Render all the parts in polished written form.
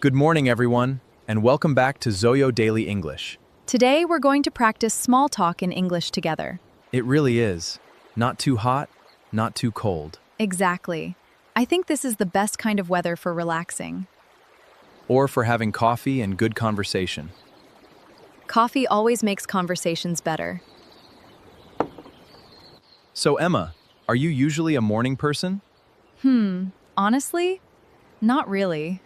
Good morning, everyone, and welcome back to Zoyo Daily English. Today, we're going to practice small talk in English together. It really is. Not too hot, not too cold. Exactly. I think this is the best kind of weather for relaxing. Or for having coffee and good conversation. Coffee always makes conversations better. So, Emma, are you usually a morning person? Honestly, not really.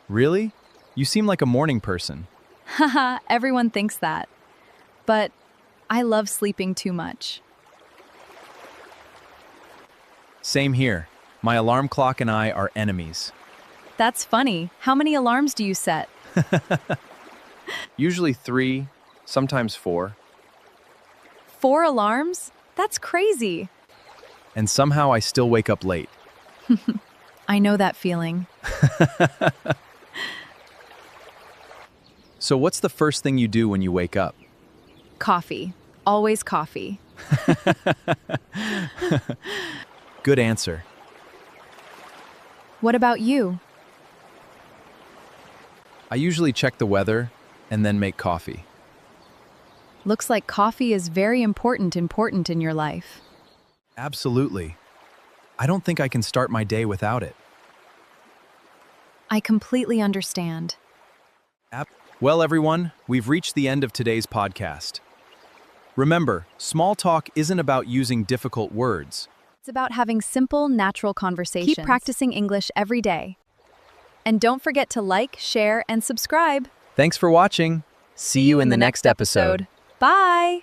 Really? You seem like a morning person. Haha, everyone thinks that. But I love sleeping too much. Same here. My alarm clock and I are enemies. That's funny. How many alarms do you set? Usually 3, sometimes 4. 4 alarms? That's crazy. And somehow I still wake up late. I know that feeling. So what's the first thing you do when you wake up? Coffee. Always coffee. Good answer. What about you? I usually check the weather and then make coffee. Looks like coffee is very important in your life. Absolutely. I don't think I can start my day without it. I completely understand. Well, everyone, we've reached the end of today's podcast. Remember, small talk isn't about using difficult words. It's about having simple, natural conversations. Keep practicing English every day. And don't forget to like, share, and subscribe. Thanks for watching. See you in the next episode. Bye!